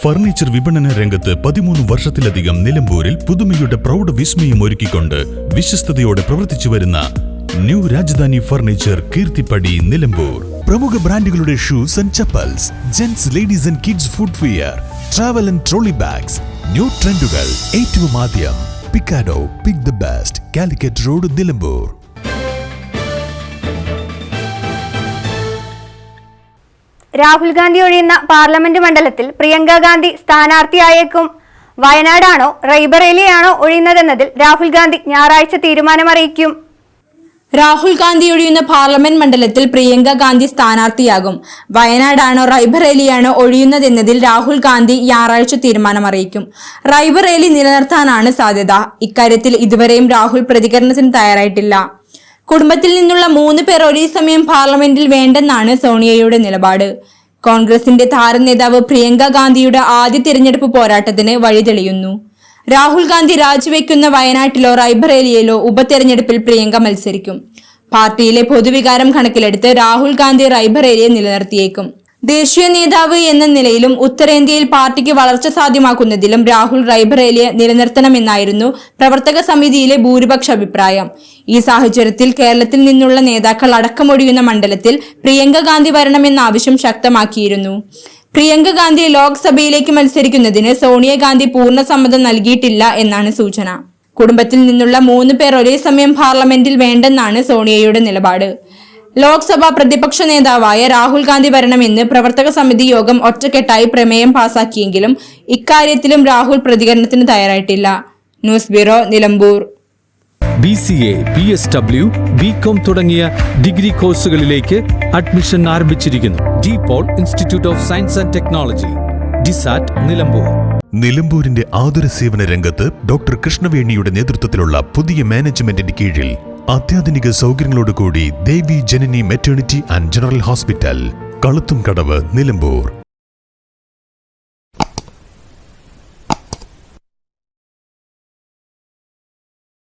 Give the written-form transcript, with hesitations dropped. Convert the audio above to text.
Furniture വിപണന രംഗത്ത് 13 വർഷത്തിലധികം നിലമ്പൂരിൽ പുതുമയുടെ പ്രൗഢ വിസ്മയം ഒരുക്കിക്കൊണ്ട് വിശ്വസ്തയോടെ പ്രവർത്തിച്ചു വരുന്ന ന്യൂ രാജധാനി ഫർണിച്ചർ കീർത്തിപ്പടി നിലമ്പൂർ. പ്രമുഖ ബ്രാൻഡുകളുടെ shoes and chappals, gents, ladies and kids footwear, travel and trolley bags, new ട്രെൻഡുകൾ ഏറ്റവും ആദ്യം. Pickado, pick the best, Calicut road, Nilambur. Rahul Gandhi ഒഴിയുന്ന പാർലമെന്റ് മണ്ഡലത്തിൽ പ്രിയങ്ക ഗാന്ധി സ്ഥാനാർത്ഥിയായേക്കും. വയനാടാണോ റൈബറേലിയാണോ ഒഴിയുന്നതെന്നതിൽ രാഹുൽ ഗാന്ധി ഞായറാഴ്ച തീരുമാനമറിയിക്കും. രാഹുൽ ഗാന്ധി ഒഴിയുന്ന പാർലമെന്റ് മണ്ഡലത്തിൽ പ്രിയങ്ക ഗാന്ധി സ്ഥാനാർത്ഥിയാകും. വയനാടാണോ റൈബറേലിയാണോ ഒഴിയുന്നതെന്നതിൽ രാഹുൽ ഗാന്ധി ഞായറാഴ്ച തീരുമാനമറിയിക്കും. റൈബറേലി നിലനിർത്താനാണ് സാധ്യത. ഇക്കാര്യത്തിൽ ഇതുവരെയും രാഹുൽ പ്രതികരണത്തിന് തയ്യാറായിട്ടില്ല. കുടുംബത്തിൽ നിന്നുള്ള 3 പേർ ഒരേ സമയം പാർലമെന്റിൽ വേണ്ടെന്നാണ് സോണിയയുടെ നിലപാട്. കോൺഗ്രസിന്റെ താരനേതാവ് പ്രിയങ്ക ഗാന്ധിയുടെ ആദ്യ തിരഞ്ഞെടുപ്പ് പോരാട്ടത്തിന് വഴി തെളിയുന്നു. രാഹുൽ ഗാന്ധി രാജിവെക്കുന്ന വയനാട്ടിലോ റൈബറേലിയയിലോ ഉപതെരഞ്ഞെടുപ്പിൽ പ്രിയങ്ക മത്സരിക്കും. പാർട്ടിയിലെ പൊതുവികാരം കണക്കിലെടുത്ത് രാഹുൽ ഗാന്ധി റൈബറേലിയെ നിലനിർത്തിയേക്കും. ദേശീയ നേതാവ് എന്ന നിലയിലും ഉത്തരേന്ത്യയിൽ പാർട്ടിക്ക് വളർച്ച സാധ്യമാക്കുന്നതിലും രാഹുൽ റൈബറേലിയെ നിലനിർത്തണമെന്നായിരുന്നു പ്രവർത്തക സമിതിയിലെ ഭൂരിപക്ഷ അഭിപ്രായം. ഈ സാഹചര്യത്തിൽ കേരളത്തിൽ നിന്നുള്ള നേതാക്കൾ അടക്കമൊഴിയുന്ന മണ്ഡലത്തിൽ പ്രിയങ്ക ഗാന്ധി വരണമെന്ന ആവശ്യം ശക്തമാക്കിയിരുന്നു. പ്രിയങ്ക ഗാന്ധി ലോക്സഭയിലേക്ക് മത്സരിക്കുന്നതിന് സോണിയാഗാന്ധി പൂർണ്ണ സമ്മതം നൽകിയിട്ടില്ല എന്നാണ് സൂചന. കുടുംബത്തിൽ നിന്നുള്ള 3 പേർ ഒരേ സമയം പാർലമെന്റിൽ വേണ്ടെന്നാണ് സോണിയയുടെ നിലപാട്. ലോക്സഭാ പ്രതിപക്ഷ നേതാവായ രാഹുൽ ഗാന്ധി വരണമെന്ന് പ്രവർത്തക സമിതി യോഗം ഒറ്റക്കെട്ടായി പ്രമേയം പാസാക്കിയെങ്കിലും ഇക്കാര്യത്തിലും രാഹുൽ പ്രതികരണത്തിന് തയ്യാറായിട്ടില്ല. News bureau, Nilambur. BCA, BSW, BCom തുടങ്ങിയ ഡിഗ്രി കോഴ്സുകളിലേക്ക് അഡ്മിഷൻ ആരംഭിച്ചിരിക്കുന്നു. DPOL institute of science and technology, DSAT, Nilambur. നിലമ്പൂരിന്റെ ആതുര സേവന രംഗത്ത് ഡോക്ടർ കൃഷ്ണവേണിയുടെ നേതൃത്വത്തിലുള്ള പുതിയ മാനേജ്മെന്റിന്റെ കീഴിൽ അത്യാധുനിക സൗകര്യങ്ങളോടുകൂടി Devi Janani maternity and general hospital, Kaluthumkadavu, Nilambur.